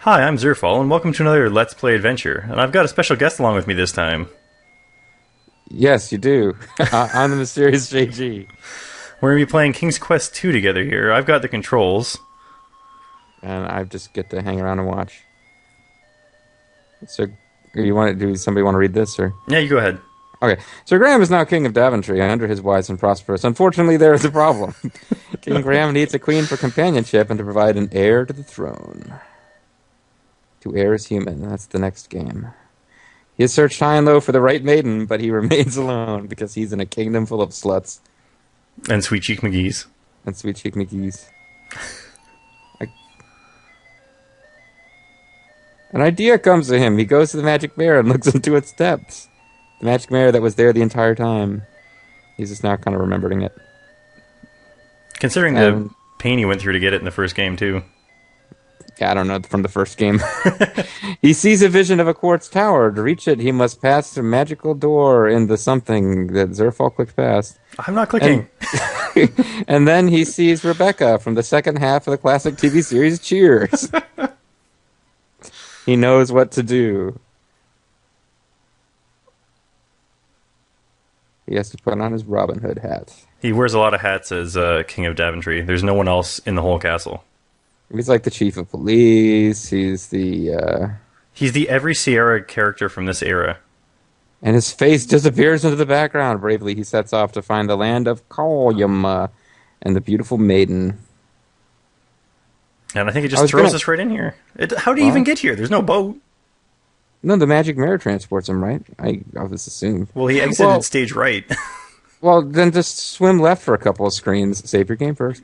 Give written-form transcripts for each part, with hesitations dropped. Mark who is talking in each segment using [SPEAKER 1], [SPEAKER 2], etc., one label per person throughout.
[SPEAKER 1] Hi, I'm Zerfall, and welcome to another Let's Play adventure. And I've got a special guest along with me this time.
[SPEAKER 2] Yes, you do. I'm the mysterious JG.
[SPEAKER 1] We're going to be playing King's Quest II together here. I've got the controls.
[SPEAKER 2] And I just get to hang around and watch. So, somebody want to read this, or?
[SPEAKER 1] Yeah, you go ahead.
[SPEAKER 2] Okay. Sir Graham is now king of Daventry, under his wise and prosperous. Unfortunately, there is a problem. King Graham needs a queen for companionship and to provide an heir to the throne. To heir is human. That's the next game. He has searched high and low for the right maiden, but he remains alone because he's in a kingdom full of sluts.
[SPEAKER 1] And Sweet Cheek McGee's.
[SPEAKER 2] And Sweet Cheek McGee's. An idea comes to him. He goes to the magic mirror and looks into its depths. The magic mirror that was there the entire time. He's just now kind of remembering it.
[SPEAKER 1] Considering the pain he went through to get it in the first game, too.
[SPEAKER 2] Yeah, I don't know, from the first game. He sees a vision of a quartz tower. To reach it, he must pass a magical door in the something that Zerfall clicked past.
[SPEAKER 1] I'm not clicking.
[SPEAKER 2] And then he sees Rebecca from the second half of the classic TV series Cheers. He knows what to do. He has to put on his Robin Hood hat.
[SPEAKER 1] He wears a lot of hats as King of Daventry. There's no one else in the whole castle.
[SPEAKER 2] He's like the chief of police. He's the
[SPEAKER 1] every Sierra character from this era.
[SPEAKER 2] And his face disappears into the background. Bravely, he sets off to find the land of Kalyama and the beautiful maiden.
[SPEAKER 1] And I think it just throws us right in here. How do you even get here? There's no boat.
[SPEAKER 2] No, the magic mirror transports him, right? I was assuming.
[SPEAKER 1] Well, he exited stage right.
[SPEAKER 2] Well, then just swim left for a couple of screens. Save your game first.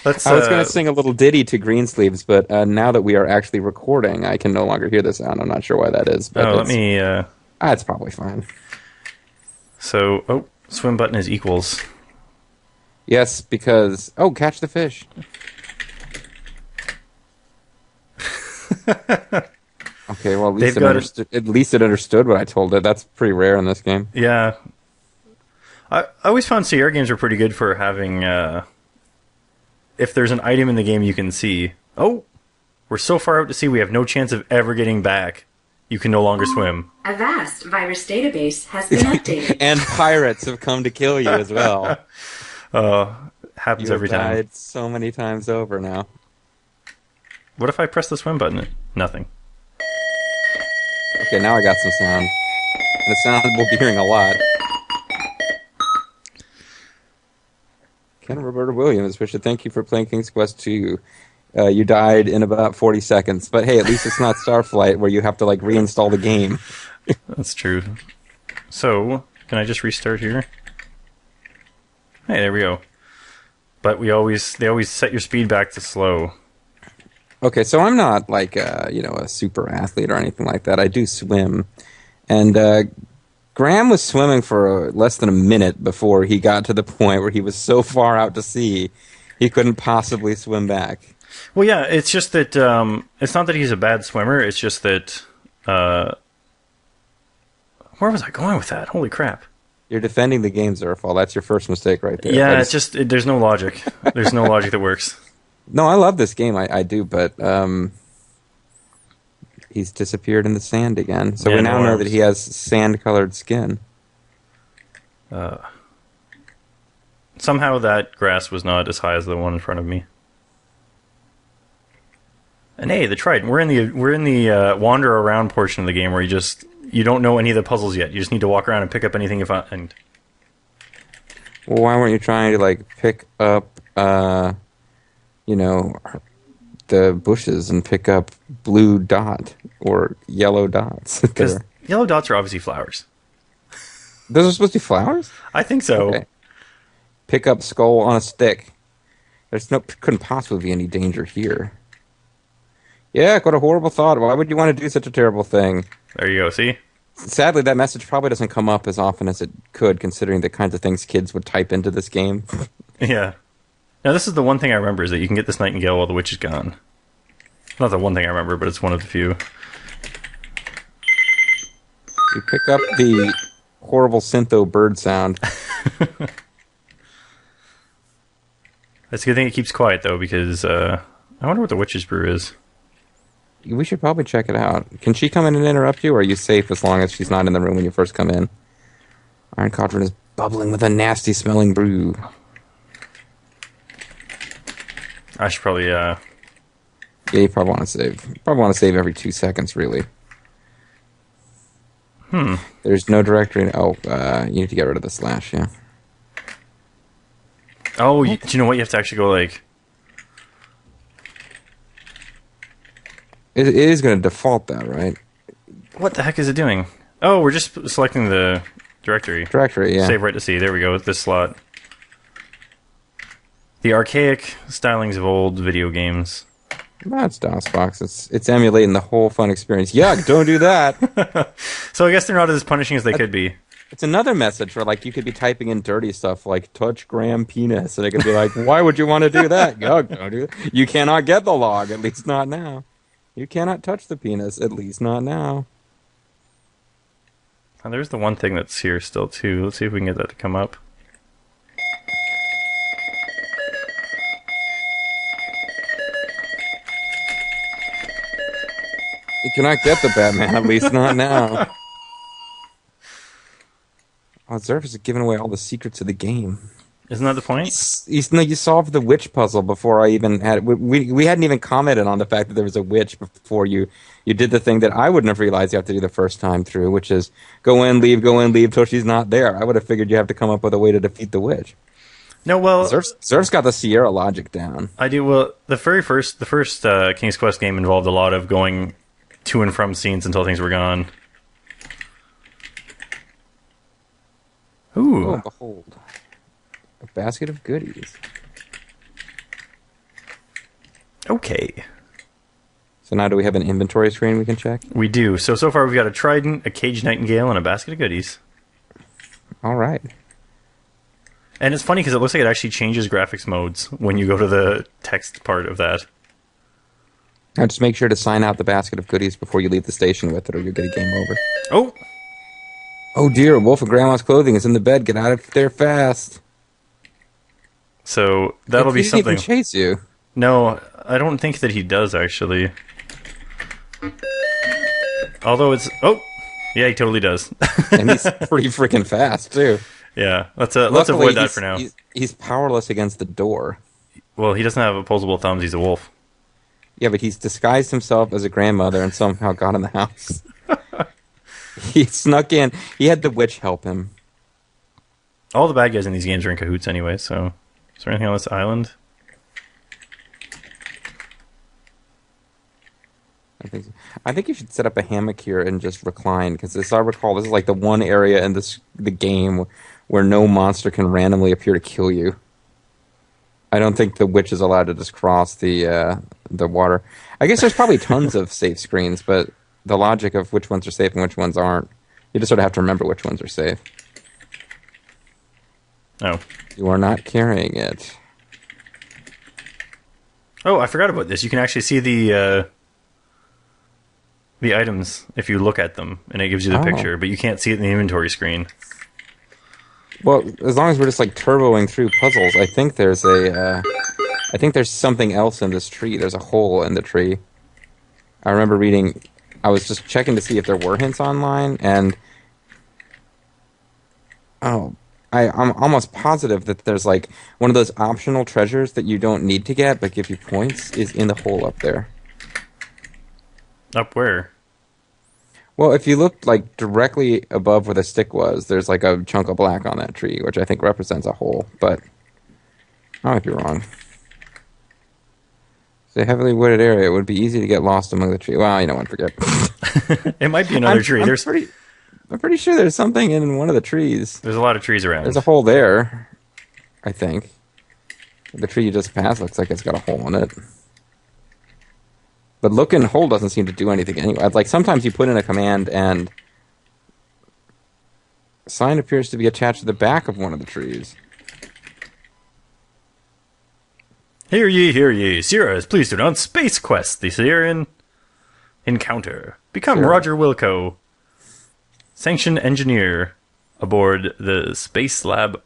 [SPEAKER 2] I was going to sing a little ditty to Greensleeves, but now that we are actually recording, I can no longer hear the sound. I'm not sure why that is. But
[SPEAKER 1] let me...
[SPEAKER 2] it's probably fine.
[SPEAKER 1] So, swim button is equals.
[SPEAKER 2] Yes, because... Oh, catch the fish. Okay, well, at least it understood what I told it. That's pretty rare in this game.
[SPEAKER 1] Yeah. I always found Sierra games were pretty good for having... if there's an item in the game you can see... Oh! We're so far out to sea we have no chance of ever getting back. You can no longer swim.
[SPEAKER 3] A vast virus database has been updated.
[SPEAKER 2] And pirates have come to kill you as well.
[SPEAKER 1] Happens every time.
[SPEAKER 2] Died so many times over now.
[SPEAKER 1] What if I press the swim button? Nothing.
[SPEAKER 2] Okay, now I got some sound. And the sound we'll be hearing a lot. Ken Roberta Williams, we should thank you for playing King's Quest II. You died in about 40 seconds. But hey, at least it's not Starflight where you have to reinstall the game.
[SPEAKER 1] That's true. So, can I just restart here? Hey, there we go. But they always set your speed back to slow.
[SPEAKER 2] Okay, so I'm not a super athlete or anything like that. I do swim. And Graham was swimming for less than a minute before he got to the point where he was so far out to sea he couldn't possibly swim back.
[SPEAKER 1] Well, yeah, it's just that it's not that he's a bad swimmer. It's just that where was I going with that? Holy crap!
[SPEAKER 2] You're defending the game, Zerfall. That's your first mistake right there.
[SPEAKER 1] Yeah, there's no logic. There's no logic that works.
[SPEAKER 2] No, I love this game. I do, but he's disappeared in the sand again. So we now know that he has sand-colored skin.
[SPEAKER 1] Somehow that grass was not as high as the one in front of me. And hey, the Trident. We're in the wander around portion of the game where you don't know any of the puzzles yet. You just need to walk around and pick up anything you find.
[SPEAKER 2] Well, why weren't you trying to pick up the bushes and pick up blue dot or yellow dots?
[SPEAKER 1] Because yellow dots are obviously flowers.
[SPEAKER 2] Those are supposed to be flowers?
[SPEAKER 1] I think so.
[SPEAKER 2] Okay. Pick up skull on a stick. Couldn't possibly be any danger here. Yeah, what a horrible thought. Why would you want to do such a terrible thing?
[SPEAKER 1] There you go, see?
[SPEAKER 2] Sadly, that message probably doesn't come up as often as it could, considering the kinds of things kids would type into this game.
[SPEAKER 1] Yeah. Now, this is the one thing I remember, is that you can get this nightingale while the witch is gone. Not the one thing I remember, but it's one of the few.
[SPEAKER 2] You pick up the horrible syntho bird sound.
[SPEAKER 1] That's a good thing it keeps quiet, though, because I wonder what the Witch's Brew is.
[SPEAKER 2] We should probably check it out. Can she come in and interrupt you, or are you safe as long as she's not in the room when you first come in? Iron Cauldron is bubbling with a nasty-smelling brew.
[SPEAKER 1] I should probably,
[SPEAKER 2] Yeah, you probably want to save. You probably want to save every 2 seconds, really. There's no directory. Oh, you need to get rid of the slash, yeah.
[SPEAKER 1] Oh, do you know what? You have to actually go, like...
[SPEAKER 2] It is going to default that, right?
[SPEAKER 1] What the heck is it doing? Oh, we're just selecting the directory.
[SPEAKER 2] Directory, yeah.
[SPEAKER 1] Save right to C. There we go, with this slot. The archaic stylings of old video games.
[SPEAKER 2] That's DOSBox. It's emulating the whole fun experience. Yuck, don't do that.
[SPEAKER 1] So I guess they're not as punishing as they could be.
[SPEAKER 2] It's another message where, like, you could be typing in dirty stuff like touch Graham penis, and it could be like, why would you want to do that? Yuck, don't do that. You cannot get the log, at least not now. You cannot touch the penis, at least not now.
[SPEAKER 1] Oh, there's the one thing that's here still, too. Let's see if we can get that to come up.
[SPEAKER 2] You cannot get the Batman, at least not now. Oh, Zerf is giving away all the secrets of the game.
[SPEAKER 1] Isn't that the point?
[SPEAKER 2] No, you solved the witch puzzle before I even had... We hadn't even commented on the fact that there was a witch before you did the thing that I wouldn't have realized you have to do the first time through, which is go in, leave till she's not there. I would have figured you have to come up with a way to defeat the witch.
[SPEAKER 1] No, well...
[SPEAKER 2] Zerf's got the Sierra logic down.
[SPEAKER 1] I do. Well, the first King's Quest game involved a lot of going to and from scenes until things were gone. Ooh.
[SPEAKER 2] Oh, behold. A basket of goodies.
[SPEAKER 1] Okay.
[SPEAKER 2] So now do we have an inventory screen we can check?
[SPEAKER 1] We do. So far we've got a trident, a caged nightingale, and a basket of goodies.
[SPEAKER 2] All right.
[SPEAKER 1] And it's funny because it looks like it actually changes graphics modes when you go to the text part of that.
[SPEAKER 2] Now just make sure to sign out the basket of goodies before you leave the station with it, or you'll get a game over.
[SPEAKER 1] Oh!
[SPEAKER 2] Oh dear, a wolf of Grandma's clothing is in the bed. Get out of there fast.
[SPEAKER 1] So that'll be something.
[SPEAKER 2] He didn't even chase you.
[SPEAKER 1] No, I don't think that he does, actually. Although it's... Oh! Yeah, he totally does.
[SPEAKER 2] And he's pretty freaking fast, too.
[SPEAKER 1] Yeah, let's avoid that for now.
[SPEAKER 2] He's powerless against the door.
[SPEAKER 1] Well, he doesn't have opposable thumbs. He's a wolf.
[SPEAKER 2] Yeah, but he's disguised himself as a grandmother and somehow got in the house. He snuck in. He had the witch help him.
[SPEAKER 1] All the bad guys in these games are in cahoots anyway, so... Is there anything on this island?
[SPEAKER 2] I think you should set up a hammock here and just recline, because as I recall, this is like the one area in the game where no monster can randomly appear to kill you. I don't think the witch is allowed to just cross the water. I guess there's probably tons of safe screens, but the logic of which ones are safe and which ones aren't, you just sort of have to remember which ones are safe.
[SPEAKER 1] Oh.
[SPEAKER 2] You are not carrying it.
[SPEAKER 1] Oh, I forgot about this. You can actually see the items if you look at them, and it gives you the picture, but you can't see it in the inventory screen.
[SPEAKER 2] Well, as long as we're just like turboing through puzzles, I think there's something else in this tree. There's a hole in the tree. I remember reading. I was just checking to see if there were hints online, and I'm almost positive that there's like one of those optional treasures that you don't need to get but give you points is in the hole up there.
[SPEAKER 1] Up where?
[SPEAKER 2] Well, if you look like directly above where the stick was, there's like a chunk of black on that tree, which I think represents a hole, but I might be wrong. It's a heavily wooded area. It would be easy to get lost among the trees. Well, you know what, forget.
[SPEAKER 1] It might be another tree.
[SPEAKER 2] I'm pretty sure there's something in one of the trees.
[SPEAKER 1] There's a lot of trees around.
[SPEAKER 2] There's a hole there, I think. The tree you just passed looks like it's got a hole in it. But looking hole doesn't seem to do anything anyway. Like sometimes you put in a command and a sign appears to be attached to the back of one of the trees.
[SPEAKER 1] Hear ye, Sierra is pleased to announce Space Quest, the Sierran Encounter. Become
[SPEAKER 2] Sure.
[SPEAKER 1] Roger Wilco, sanctioned engineer aboard the Space Lab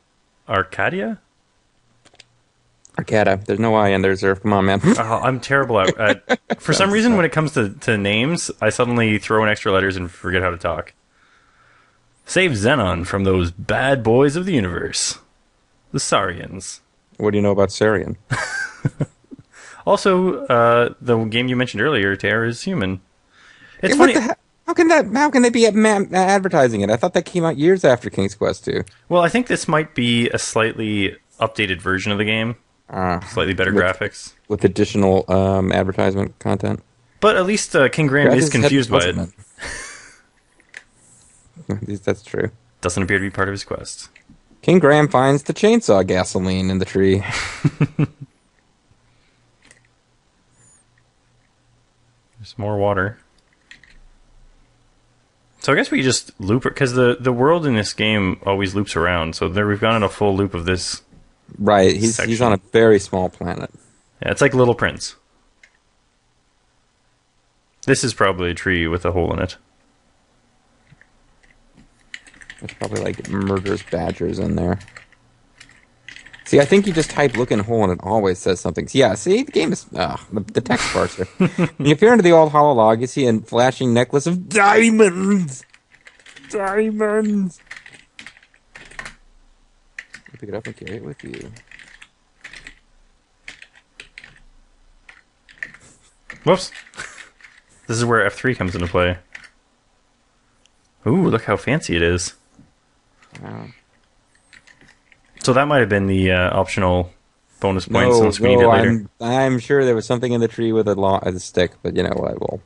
[SPEAKER 1] Arcadia?
[SPEAKER 2] Arcata. There's no I in there, Zerf. Come on, man.
[SPEAKER 1] I'm terrible at for some reason, when it comes to names, I suddenly throw in extra letters and forget how to talk. Save Xenon from those bad boys of the universe. The Saurians.
[SPEAKER 2] What do you know about Sarian?
[SPEAKER 1] Also, the game you mentioned earlier, Terra is human. It's
[SPEAKER 2] Hey,
[SPEAKER 1] funny.
[SPEAKER 2] How can they be advertising it? I thought that came out years after King's Quest 2.
[SPEAKER 1] Well, I think this might be a slightly updated version of the game. Slightly better graphics.
[SPEAKER 2] With additional advertisement content.
[SPEAKER 1] But at least King Graham is confused by it.
[SPEAKER 2] That's true.
[SPEAKER 1] Doesn't appear to be part of his quest.
[SPEAKER 2] King Graham finds the chainsaw gasoline in the tree.
[SPEAKER 1] There's more water. So I guess we just loop it, because the world in this game always loops around. So there we've gone on a full loop of this.
[SPEAKER 2] Right, he's on a very small planet.
[SPEAKER 1] Yeah, it's like Little Prince. This is probably a tree with a hole in it.
[SPEAKER 2] There's probably like murderous badgers in there. See, I think you just type "looking hole" and it always says something. Yeah, see, the game is the text parser. When you appear into the old hollow log, you see a flashing necklace of diamonds. Diamonds. You pick it up and carry it with you.
[SPEAKER 1] Whoops. This is where F3 comes into play. Ooh, look how fancy it is.
[SPEAKER 2] Wow.
[SPEAKER 1] So that might have been the optional bonus points on the screen later.
[SPEAKER 2] I'm sure there was something in the tree with a stick, but you know what?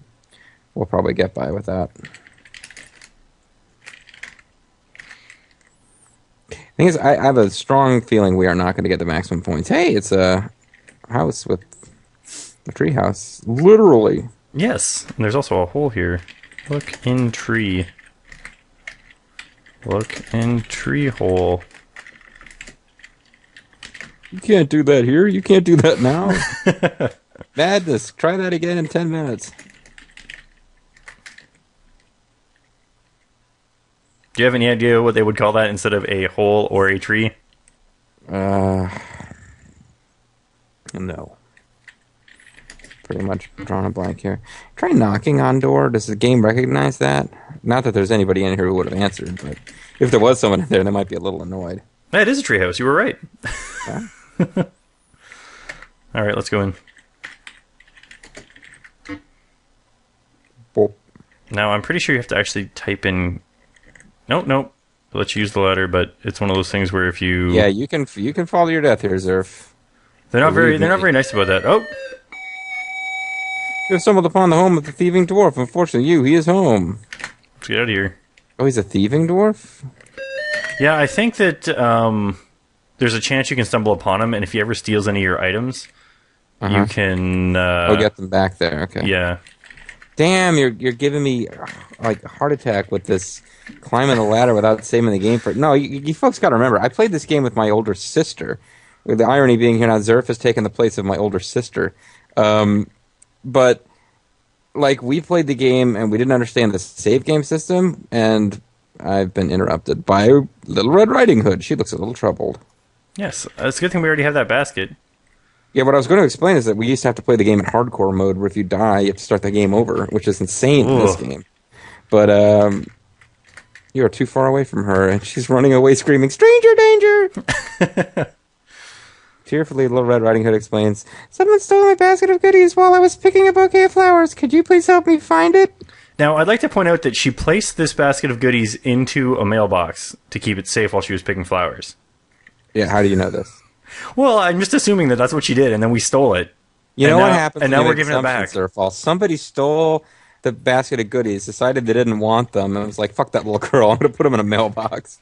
[SPEAKER 2] We'll probably get by with that. Thing is, I have a strong feeling we are not going to get the maximum points. Hey, it's a house with a tree house, literally.
[SPEAKER 1] Yes, and there's also a hole here. Look in tree. Look in tree hole.
[SPEAKER 2] You can't do that here. You can't do that now. Madness. Try that again in 10 minutes.
[SPEAKER 1] Do you have any idea what they would call that instead of a hole or a tree?
[SPEAKER 2] No. Pretty much drawing a blank here. Try knocking on door. Does the game recognize that? Not that there's anybody in here who would have answered, but if there was someone in there, they might be a little annoyed.
[SPEAKER 1] That is a treehouse. You were right.
[SPEAKER 2] Yeah.
[SPEAKER 1] All right, let's go in.
[SPEAKER 2] Boop.
[SPEAKER 1] Now, I'm pretty sure you have to actually type in... Nope. I'll let you use the ladder, but it's one of those things where if you...
[SPEAKER 2] Yeah, you can follow your death here, Zerf.
[SPEAKER 1] They're not very nice about that. Oh!
[SPEAKER 2] You have stumbled upon the home of the thieving dwarf. Unfortunately, he is home.
[SPEAKER 1] Let's get out of here.
[SPEAKER 2] Oh, he's a thieving dwarf?
[SPEAKER 1] Yeah, I think that there's a chance you can stumble upon him, and if he ever steals any of your items, you can...
[SPEAKER 2] get them back there, okay.
[SPEAKER 1] Yeah.
[SPEAKER 2] Damn, you're giving me like a heart attack with this climbing the ladder without saving the game for it. No, you folks got to remember, I played this game with my older sister. With the irony being here now, Zerf has taken the place of my older sister. But like we played the game and we didn't understand the save game system, and I've been interrupted by Little Red Riding Hood. She looks a little troubled.
[SPEAKER 1] Yes, it's a good thing we already have that basket.
[SPEAKER 2] Yeah, what I was going to explain is that we used to have to play the game in hardcore mode, where if you die, you have to start the game over, which is insane in this game. But you are too far away from her, and she's running away screaming, "Stranger danger!" Tearfully, Little Red Riding Hood explains, "Someone stole my basket of goodies while I was picking a bouquet of flowers. Could you please help me find it?"
[SPEAKER 1] Now, I'd like to point out that she placed this basket of goodies into a mailbox to keep it safe while she was picking flowers.
[SPEAKER 2] Yeah, how do you know this?
[SPEAKER 1] Well, I'm just assuming that that's what she did, and then we stole it.
[SPEAKER 2] You know what happened?
[SPEAKER 1] And now we're giving it back.
[SPEAKER 2] Zerfall. Somebody stole the basket of goodies, decided they didn't want them, and was like, "Fuck that little girl, I'm going to put them in a mailbox."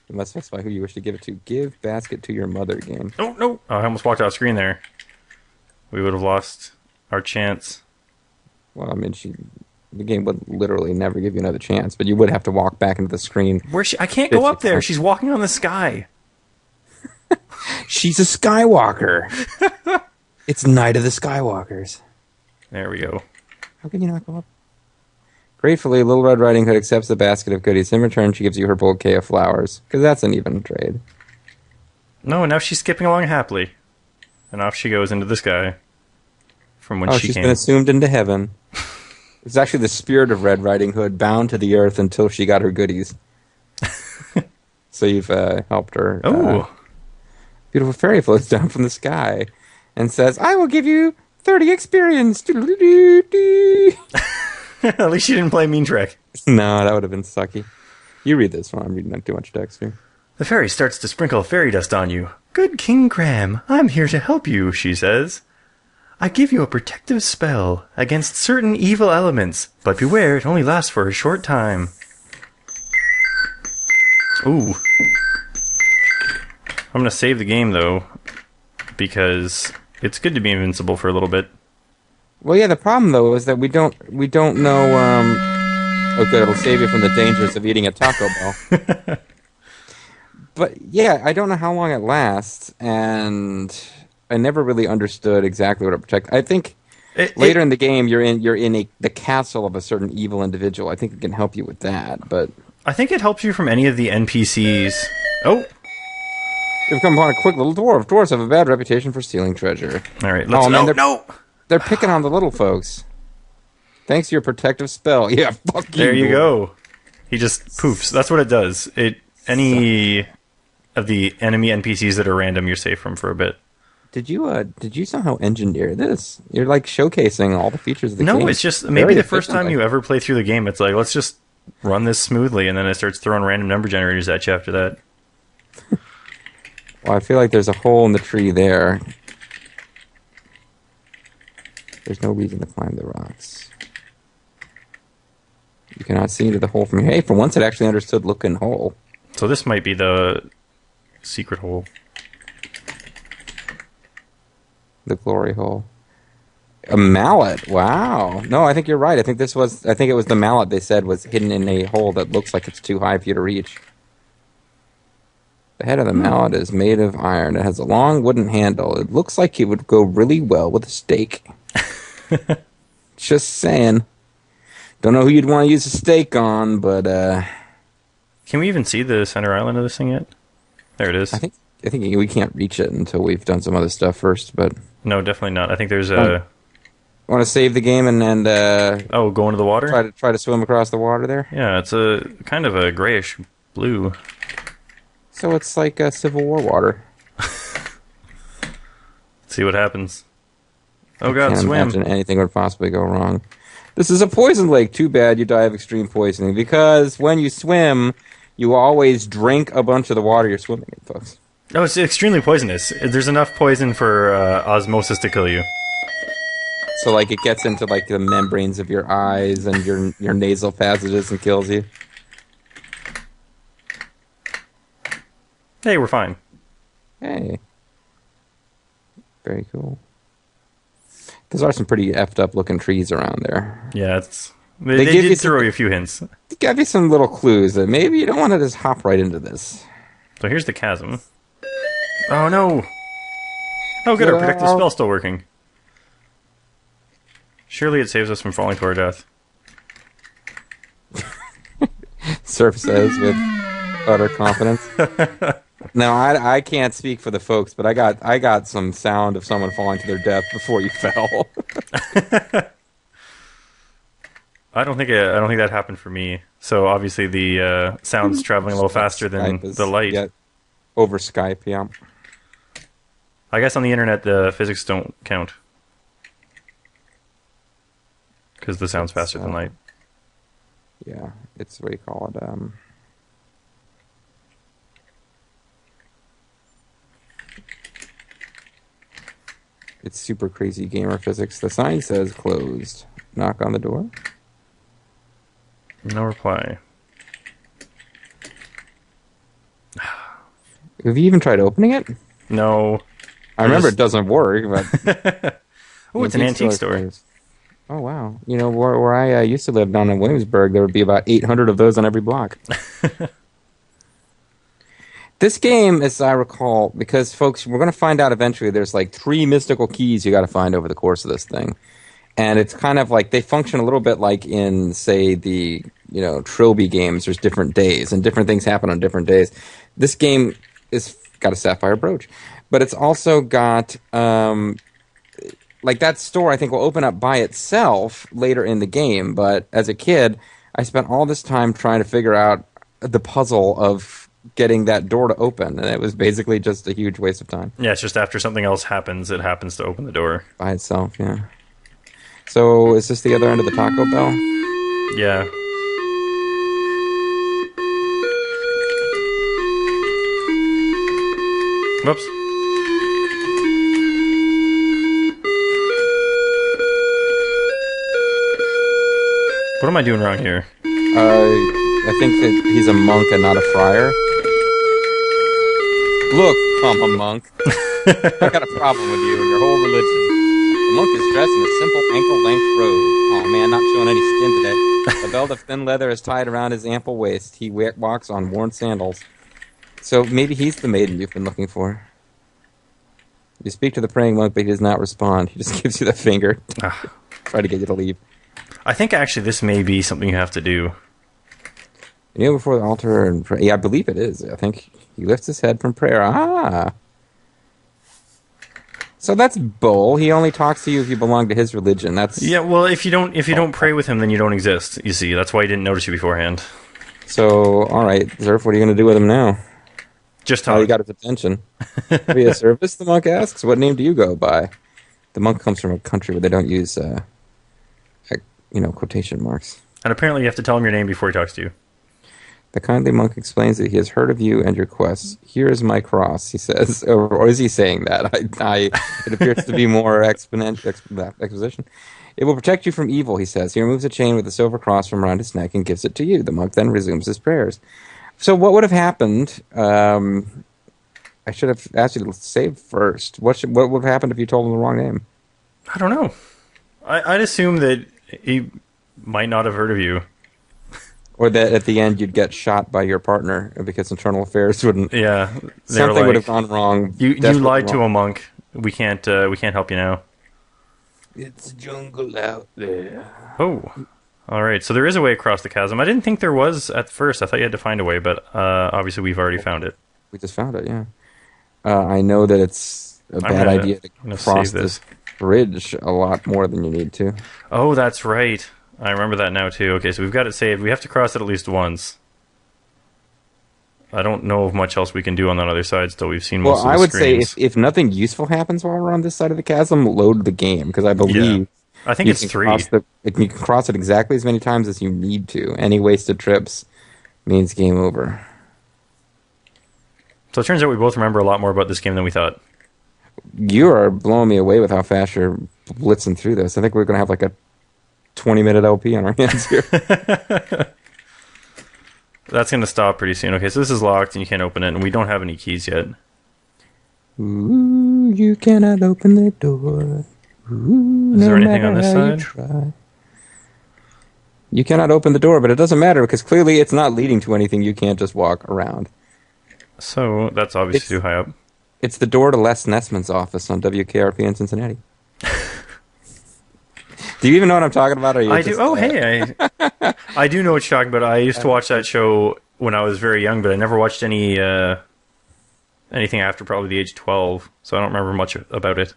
[SPEAKER 2] You must specify who you wish to give it to. Give basket to your mother game.
[SPEAKER 1] Oh, no. Oh, I almost walked out of screen there. We would have lost our chance.
[SPEAKER 2] Well, I mean, the game would literally never give you another chance, but you would have to walk back into the screen.
[SPEAKER 1] I can't go up there. She's walking on the sky.
[SPEAKER 2] She's a Skywalker. It's Night of the Skywalkers.
[SPEAKER 1] There we go.
[SPEAKER 2] How can you not go up? Gratefully, Little Red Riding Hood accepts the basket of goodies. In return, she gives you her bouquet of flowers. Because that's an even trade.
[SPEAKER 1] No, now she's skipping along happily. And off she goes into the sky from whence she
[SPEAKER 2] she's
[SPEAKER 1] came.
[SPEAKER 2] been assumed into heaven. It's actually the spirit of Red Riding Hood bound to the earth until she got her goodies. So you've helped her.
[SPEAKER 1] Oh.
[SPEAKER 2] Beautiful fairy floats down from the sky and says, I will give you 30 experience.
[SPEAKER 1] At least she didn't play Mean Trek.
[SPEAKER 2] No, that would have been sucky. You read this one. I'm reading not too much text here.
[SPEAKER 1] The fairy starts to sprinkle fairy dust on you. Good King Graham, I'm here to help you, she says. I give you a protective spell against certain evil elements, but beware, it only lasts for a short time. Ooh. I'm going to save the game, though, because it's good to be invincible for a little bit.
[SPEAKER 2] Well, yeah, the problem, though, is that we don't know... okay, it'll save you from the dangers of eating a Taco Bell. But, yeah, I don't know how long it lasts, and I never really understood exactly what it protects. I think later in the game, you're in the castle of a certain evil individual. I think it can help you with that, but...
[SPEAKER 1] I think it helps you from any of the NPCs. Oh!
[SPEAKER 2] You've come upon a quick little dwarf. Dwarves have a bad reputation for stealing treasure.
[SPEAKER 1] All right, let's... No!
[SPEAKER 2] They're picking on the little folks. Thanks to your protective spell. Yeah, fuck you.
[SPEAKER 1] There you go. He just poofs. That's what it does. Any of the enemy NPCs that are random, you're safe from for a bit.
[SPEAKER 2] Did you somehow engineer this? You're like showcasing all the features of the game.
[SPEAKER 1] No, it's just maybe the first time you ever play through the game, it's like, let's just run this smoothly, and then it starts throwing random number generators at you after that.
[SPEAKER 2] Well, I feel like there's a hole in the tree there. There's no reason to climb the rocks. You cannot see into the hole from here. Hey, for once it actually understood looking hole.
[SPEAKER 1] So this might be the secret hole.
[SPEAKER 2] The glory hole. A mallet. Wow. No, I think you're right. I think it was the mallet they said was hidden in a hole that looks like it's too high for you to reach. The head of the mallet is made of iron. It has a long wooden handle. It looks like it would go really well with a steak. Just saying. Don't know who you'd want to use a steak on, but
[SPEAKER 1] Can we even see the center island of this thing yet? There it is.
[SPEAKER 2] I think we can't reach it until we've done some other stuff first, but
[SPEAKER 1] No, definitely not. I think there's a
[SPEAKER 2] want to save the game and
[SPEAKER 1] go into the water?
[SPEAKER 2] try to swim across the water there?
[SPEAKER 1] Yeah, it's a kind of a grayish blue.
[SPEAKER 2] So it's like Civil War water.
[SPEAKER 1] Let's see what happens. Oh god,
[SPEAKER 2] Can't
[SPEAKER 1] swim.
[SPEAKER 2] imagine anything would possibly go wrong. This is a poison lake. Too bad you die of extreme poisoning, because when you swim, you always drink a bunch of the water you're swimming in, folks.
[SPEAKER 1] Oh, it's extremely poisonous. There's enough poison for osmosis to kill you.
[SPEAKER 2] So, like, it gets into, like, the membranes of your eyes and your nasal passages and kills you.
[SPEAKER 1] Hey, we're fine.
[SPEAKER 2] Hey. Very cool. There are some pretty effed up looking trees around there.
[SPEAKER 1] Yeah, they did throw you a few hints.
[SPEAKER 2] They gave you some little clues that maybe you don't want to just hop right into this.
[SPEAKER 1] So here's the chasm. Oh no! Oh good, our predictive spell's still working. Surely it saves us from falling to our death.
[SPEAKER 2] Surf says with utter confidence. No, I can't speak for the folks, but I got some sound of someone falling to their death before you fell.
[SPEAKER 1] I don't think that happened for me. So obviously the sound's traveling a little faster than the light.
[SPEAKER 2] Over Skype, yeah.
[SPEAKER 1] I guess on the internet the physics don't count because the sound's faster than light.
[SPEAKER 2] Yeah, it's what do you call it? It's super crazy gamer physics. The sign says closed. Knock on the door.
[SPEAKER 1] No reply.
[SPEAKER 2] Have you even tried opening it?
[SPEAKER 1] No.
[SPEAKER 2] I remember it doesn't work, but...
[SPEAKER 1] Oh, it's an antique store.
[SPEAKER 2] Oh, wow. You know, where I used to live down in Williamsburg, there would be about 800 of those on every block. This game, as I recall, because, folks, we're going to find out eventually there's like 3 mystical keys you got to find over the course of this thing. And it's kind of like they function a little bit like in, say, the, Trilby games. There's different days, and different things happen on different days. This game is got a sapphire brooch. but it's also got like that store. I think will open up by itself later in the game. But as a kid, I spent all this time trying to figure out the puzzle of getting that door to open, and it was basically just a huge waste of time.
[SPEAKER 1] Yeah, it's just after something else happens, it happens to open the door
[SPEAKER 2] by itself. Yeah. So is this the other end of the Taco Bell?
[SPEAKER 1] Yeah. Whoops. What am I doing wrong here?
[SPEAKER 2] I think that he's a monk and not a friar. Look, I'm a monk. I got a problem with you and your whole religion. The monk is dressed in a simple ankle-length robe. Oh man, not showing any skin today. A belt of thin leather is tied around his ample waist. He walks on worn sandals. So maybe he's the maiden you've been looking for. You speak to the praying monk, but he does not respond. He just gives you the finger. Try to get you to leave.
[SPEAKER 1] I think actually this may be something you have to do.
[SPEAKER 2] You kneel before the altar and pray. Yeah, I believe it is. I think he lifts his head from prayer. So that's bull. He only talks to you if you belong to his religion. That's
[SPEAKER 1] yeah. Well, if you don't pray with him, then you don't exist. You see, that's why he didn't notice you beforehand.
[SPEAKER 2] So, all right, Zerf, what are you going to do with him now?
[SPEAKER 1] Just talk.
[SPEAKER 2] You got his attention. Via service, the monk asks. What name do you go by? The monk comes from a country where they don't use, quotation marks.
[SPEAKER 1] And apparently, you have to tell him your name before he talks to you.
[SPEAKER 2] The kindly monk explains that he has heard of you and your quests. Here is my cross, he says. Or is he saying that? It appears to be more exposition. It will protect you from evil, he says. He removes a chain with a silver cross from around his neck and gives it to you. The monk then resumes his prayers. So what would have happened? I should have asked you to save first. What would have happened if you told him the wrong name?
[SPEAKER 1] I don't know. I'd assume that he might not have heard of you.
[SPEAKER 2] Or that at the end you'd get shot by your partner because internal affairs wouldn't.
[SPEAKER 1] Yeah,
[SPEAKER 2] something would have gone wrong.
[SPEAKER 1] You lied to a monk. We can't help you now.
[SPEAKER 2] It's jungle out there.
[SPEAKER 1] Oh, all right. So there is a way across the chasm. I didn't think there was at first. I thought you had to find a way, but obviously we've already found it.
[SPEAKER 2] We just found it. Yeah. I know that it's a bad idea to cross this bridge a lot more than you need to.
[SPEAKER 1] Oh, that's right. I remember that now, too. Okay, so we've got it saved. We have to cross it at least once. I don't know of much else we can do on that other side still. We've seen most of the screens.
[SPEAKER 2] I would say if nothing useful happens while we're on this side of the chasm, load the game, because I believe...
[SPEAKER 1] Yeah. I think it's 3.
[SPEAKER 2] You can cross it exactly as many times as you need to. Any wasted trips means game over.
[SPEAKER 1] So it turns out we both remember a lot more about this game than we thought.
[SPEAKER 2] You are blowing me away with how fast you're blitzing through this. I think we're going to have like a 20-minute LP on our hands here.
[SPEAKER 1] That's going to stop pretty soon. Okay, so this is locked and you can't open it, and we don't have any keys yet.
[SPEAKER 2] Ooh, you cannot open the door. Ooh,
[SPEAKER 1] is there anything on this side?
[SPEAKER 2] You cannot open the door, but it doesn't matter because clearly it's not leading to anything. You can't just walk around.
[SPEAKER 1] So that's obviously too high up.
[SPEAKER 2] It's the door to Les Nessman's office on WKRP in Cincinnati. Do you even know what I'm talking about? Or
[SPEAKER 1] I do. Oh, hey, I do know what you're talking about. I used to watch that show when I was very young, but I never watched anything after probably the age of 12, so I don't remember much about it.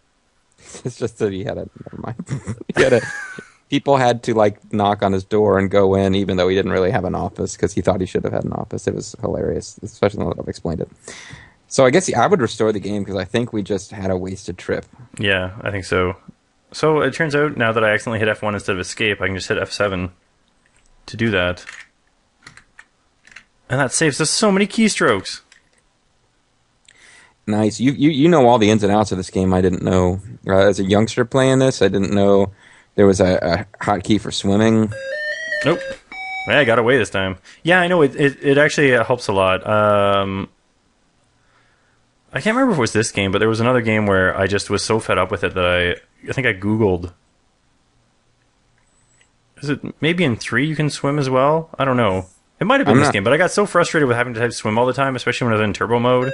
[SPEAKER 2] It's just that never mind. People had to like knock on his door and go in, even though he didn't really have an office because he thought he should have had an office. It was hilarious, especially now that I've explained it. So I guess I would restore the game because I think we just had a wasted trip.
[SPEAKER 1] Yeah, I think so. So it turns out now that I accidentally hit F1 instead of escape, I can just hit F7 to do that. And that saves us so many keystrokes.
[SPEAKER 2] Nice. You know all the ins and outs of this game I didn't know. As a youngster playing this, I didn't know there was a hotkey for swimming.
[SPEAKER 1] Nope. Yeah, I got away this time. Yeah, I know. It actually helps a lot. I can't remember if it was this game, but there was another game where I just was so fed up with it that I think I Googled. Is it maybe in 3 you can swim as well? I don't know. It might have been this game, but I got so frustrated with having to type swim all the time, especially when I was in turbo mode.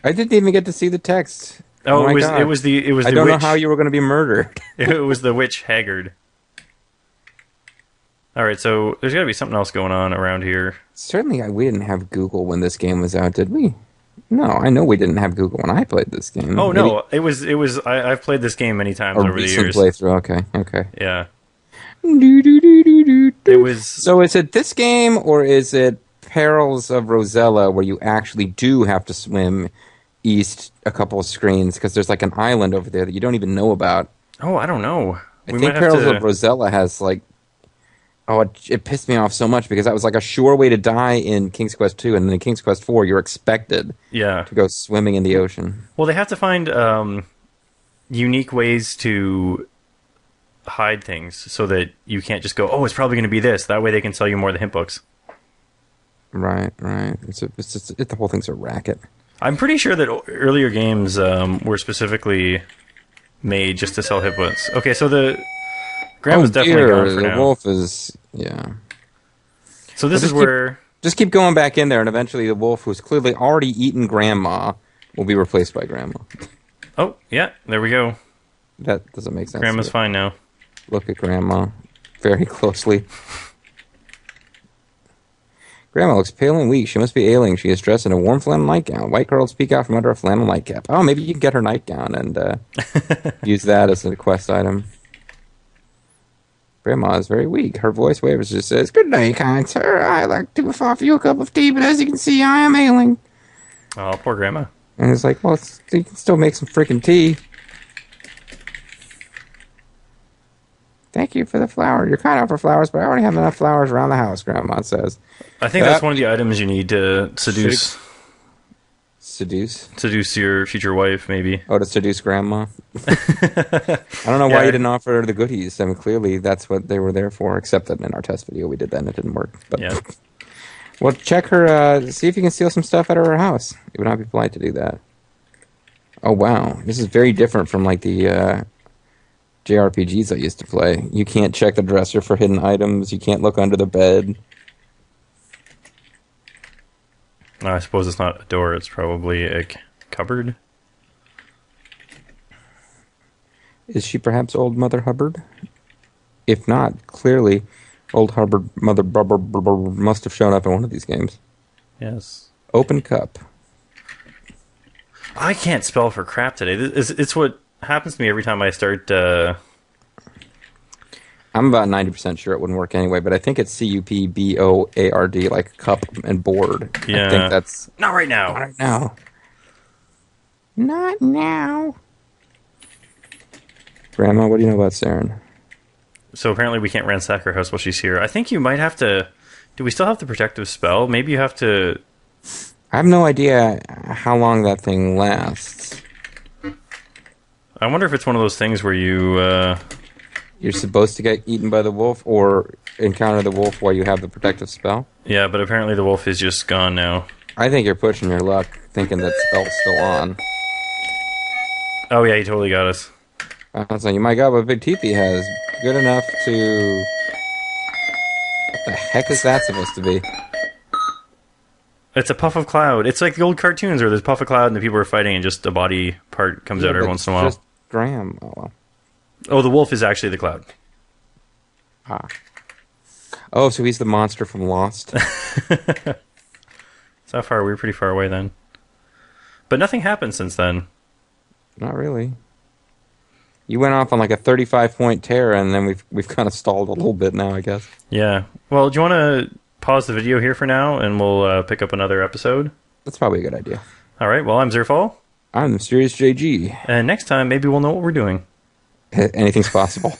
[SPEAKER 2] I didn't even get to see the text.
[SPEAKER 1] Oh, it was the
[SPEAKER 2] I don't know how you were going to be murdered.
[SPEAKER 1] It was the witch Haggard. All right, so there's got to be something else going on around here.
[SPEAKER 2] Certainly, we didn't have Google when this game was out, did we? No, I know we didn't have Google when I played this game.
[SPEAKER 1] Oh, no, it was. I've played this game many times over the
[SPEAKER 2] recent
[SPEAKER 1] years.
[SPEAKER 2] playthrough. Okay.
[SPEAKER 1] Yeah. It was.
[SPEAKER 2] So is it this game, or is it Perils of Rosella, where you actually do have to swim east a couple of screens because there's like an island over there that you don't even know about?
[SPEAKER 1] Oh, I don't know.
[SPEAKER 2] I think Perils of Rosella has like... Oh, it pissed me off so much because that was like a sure way to die in King's Quest 2, and then in King's Quest 4 you're expected to go swimming in the ocean.
[SPEAKER 1] Well, they have to find unique ways to hide things so that you can't just go, oh, it's probably going to be this. That way they can sell you more of the hint books.
[SPEAKER 2] Right. The whole thing's a racket.
[SPEAKER 1] I'm pretty sure that earlier games were specifically made just to sell hint books. Okay, so the... Grandma's definitely gone for
[SPEAKER 2] the
[SPEAKER 1] now.
[SPEAKER 2] wolf is... Yeah.
[SPEAKER 1] So this is where...
[SPEAKER 2] Just keep going back in there, and eventually the wolf, who's clearly already eaten Grandma, will be replaced by Grandma.
[SPEAKER 1] Oh, yeah, there we go.
[SPEAKER 2] That doesn't make sense.
[SPEAKER 1] Grandma's fine now.
[SPEAKER 2] Look at Grandma very closely. Grandma looks pale and weak. She must be ailing. She is dressed in a warm flannel nightgown. White curls peek out from under a flannel nightcap. Oh, maybe you can get her nightgown and use that as a quest item. Grandma is very weak. Her voice wavers and says, "Good day, kind sir. I'd like to offer you a cup of tea, but as you can see, I am ailing."
[SPEAKER 1] Oh, poor Grandma.
[SPEAKER 2] And it's like, well, you can still make some freaking tea. Thank you for the flower. You're kind of for flowers, but I already have enough flowers around the house, Grandma says.
[SPEAKER 1] I think that's one of the items you need to seduce. Seduce your future wife, maybe.
[SPEAKER 2] Oh, to seduce Grandma? I don't know why you didn't offer her the goodies. I mean, clearly that's what they were there for, except that in our test video we did that and it didn't work. But
[SPEAKER 1] yeah.
[SPEAKER 2] Well, check her, see if you can steal some stuff out of her house. It would not be polite to do that. Oh, wow. This is very different from, like, the JRPGs I used to play. You can't check the dresser for hidden items. You can't look under the bed.
[SPEAKER 1] No, I suppose it's not a door. It's probably a cupboard.
[SPEAKER 2] Is she perhaps Old Mother Hubbard? If not, clearly, Old Hubbard Mother must have shown up in one of these games. Yes. Open cup.
[SPEAKER 1] I can't spell for crap today. It's what happens to me every time I start...
[SPEAKER 2] I'm about 90% sure it wouldn't work anyway, but I think it's C-U-P-B-O-A-R-D, like cup and board.
[SPEAKER 1] Yeah.
[SPEAKER 2] I think that's...
[SPEAKER 1] Not right now.
[SPEAKER 2] Not right now. Not now. Grandma, what do you know about Saren?
[SPEAKER 1] So apparently we can't ransack her house while she's here. I think you might have to... Do we still have the protective spell? Maybe you have to...
[SPEAKER 2] I have no idea how long that thing lasts.
[SPEAKER 1] I wonder if it's one of those things where you...
[SPEAKER 2] You're supposed to get eaten by the wolf or encounter the wolf while you have the protective spell?
[SPEAKER 1] Yeah, but apparently the wolf is just gone now.
[SPEAKER 2] I think you're pushing your luck, thinking that spell's still on.
[SPEAKER 1] Oh yeah, he totally got us.
[SPEAKER 2] So you might got what big teeth he has. Good enough to... What the heck is that supposed to be?
[SPEAKER 1] It's a puff of cloud. It's like the old cartoons where there's a puff of cloud and the people are fighting and just a body part comes out every once in a while.
[SPEAKER 2] Just Graham. Oh, well.
[SPEAKER 1] Oh, the wolf is actually the cloud.
[SPEAKER 2] Ah. Oh, so he's the monster from Lost.
[SPEAKER 1] So far, we were pretty far away then. But nothing happened since then.
[SPEAKER 2] Not really. You went off on like a 35-point tear, and then we've kind of stalled a little bit now, I guess.
[SPEAKER 1] Yeah. Well, do you want to pause the video here for now, and we'll pick up another episode?
[SPEAKER 2] That's probably a good idea.
[SPEAKER 1] All right. Well, I'm Zerfall.
[SPEAKER 2] I'm Mysterious JG.
[SPEAKER 1] And next time, maybe we'll know what we're doing.
[SPEAKER 2] Anything's possible.